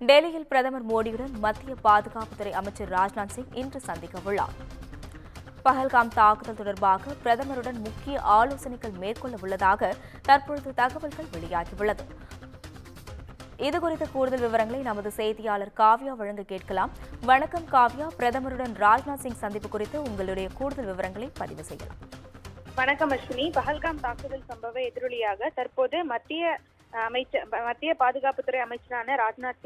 டெல்லியில் பிரதமர் மோடியுடன் மத்திய பாதுகாப்புத்துறை அமைச்சர் ராஜ்நாத் சிங் இன்று சந்திக்க உள்ளார். பஹல்காம் தாக்குதல் தொடர்பாக பிரதமருடன் முக்கிய ஆலோசனைகள் மேற்கொள்ள உள்ளதாக தற்பொழுது தகவல்கள் வெளியாகியுள்ளது. இதுகுறித்த கூடுதல் விவரங்களை நமது செய்தியாளர் காவ்யா வழங்க கேட்கலாம். வணக்கம் காவ்யா, பிரதமருடன் ராஜ்நாத் சிங் சந்திப்பு குறித்து உங்களுடைய கூடுதல் விவரங்களை பதிவு செய்யலாம். வணக்கம் அஸ்வினி. பஹல்காம் தாக்குதல் சம்பவ எதிரொலியாக தற்போது மத்திய பாதுகாப்புத்துறை அமைச்சரான ராஜ்நாத்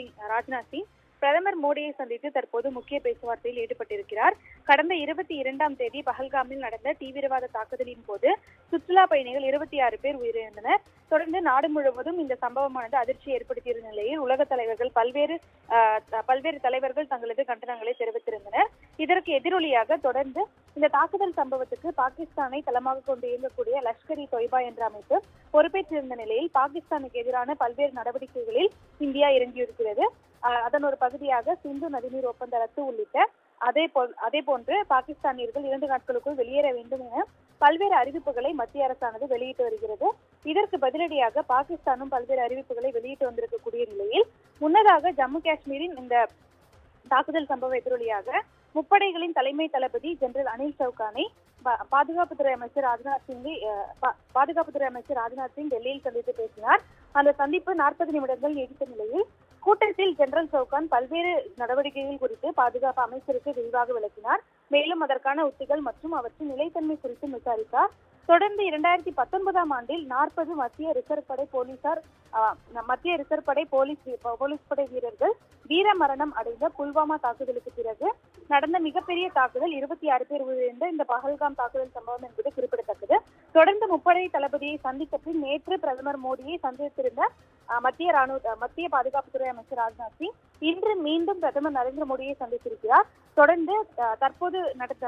சிங் பிரதமர் மோடியை சந்தித்து தற்போது முக்கிய பேச்சுவார்த்தையில் ஈடுபட்டிருக்கிறார். கடந்த 22ஆம் தேதி பஹல்காமில் நடந்த தீவிரவாத தாக்குதலின் போது சுற்றுலா பயணிகள் 26 பேர் உயிரிழந்தனர். தொடர்ந்து நாடு முழுவதும் இந்த சம்பவமானது அதிர்ச்சி ஏற்படுத்தியிருந்த நிலையில் உலக தலைவர்கள் பல்வேறு தலைவர்கள் தங்களது கண்டனங்களை தெரிவித்திருந்தனர். இதற்கு எதிரொலியாக தொடர்ந்து இந்த தாக்குதல் சம்பவத்துக்கு பாகிஸ்தானை தளமாக கொண்டு இயங்கக்கூடிய லஷ்கர்-இ-தொய்பா என்ற அமைப்பு பொறுப்பேற்றிருந்த நிலையில் பாகிஸ்தானுக்கு எதிரான பல்வேறு நடவடிக்கைகளில் இந்தியா இறங்கியிருக்கிறது. அதன் ஒரு பகுதியாக சிந்து நதிநீர் ஒப்பந்த ரத்து உள்ளிட்ட அதே போன்று பாகிஸ்தானியர்கள் 2 நாட்களுக்குள் வெளியேற வேண்டும் என பல்வேறு அறிவிப்புகளை மத்திய அரசானது வெளியிட்டு வருகிறது. இதற்கு பதிலடியாக பாகிஸ்தானும் பல்வேறு அறிவிப்புகளை வெளியிட்டு வந்திருக்கக்கூடிய நிலையில் முன்னதாக ஜம்மு காஷ்மீரின் இந்த தாக்குதல் சம்பவ எதிரொலியாக முப்படைகளின் தலைமை தளபதி ஜெனரல் அனில் சௌகானை பாதுகாப்புத்துறை அமைச்சர் ராஜ்நாத் சிங் டெல்லியில் சந்தித்து பேசினார். அந்த சந்திப்பு 40 நிமிடங்கள் நீடித்த நிலையில் கூட்டத்தில் ஜெனரல் சௌகான் பல்வேறு நடவடிக்கைகள் குறித்து பாதுகாப்பு அமைச்சருக்கு விரிவாக விளக்கினார். மேலும் அதற்கான உத்திகள் மற்றும் அவற்றின் நிலைத்தன்மை குறித்து விசாரித்தார். தொடர்ந்து 2019ஆம் ஆண்டில் 40 மத்திய ரிசர்வ் படை போலீஸ் படை வீரர்கள் வீர மரணம் அடைந்த புல்வாமா தாக்குதலுக்கு பிறகு நடந்த மிகப்பெரிய தாக்குதல் 26 பேர் உயிரிழந்த இந்த பஹல்காம் தாக்குதல் சம்பவம் என்பது குறிப்பிடத்தக்கது. தொடர்ந்து முப்படை தளபதியை சந்தித்த பின் நேற்று பிரதமர் மோடியை சந்தித்திருந்த மத்திய பாதுகாப்புத்துறை அமைச்சர் ராஜ்நாத் சிங் இன்று மீண்டும் பிரதமர் நரேந்திர மோடியை சந்தித்திருக்கிறார். தொடர்ந்து தற்போது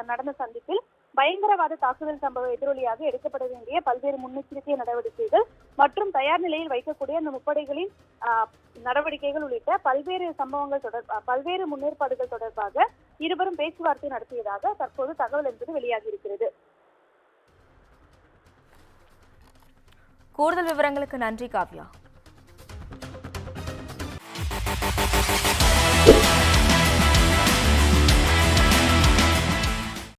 நடந்த சந்திப்பில் பயங்கரவாத தாக்குதல் சம்பவ எதிரொலியாக எடுக்கப்பட வேண்டிய பல்வேறு முன்னெச்சரிக்கை நடவடிக்கைகள் மற்றும் தயார் நிலையில் வைக்கக்கூடிய அந்த முப்படைகளின் நடவடிக்கைகள் உள்ளிட்ட பல்வேறு முன்னேற்பாடுகள் தொடர்பாக இருவரும் பேச்சுவார்த்தை நடத்தியதாக தற்போது தகவல் என்பது வெளியாகி இருக்கிறது. கூடுதல் விவரங்களுக்கு நன்றி காவ்யா.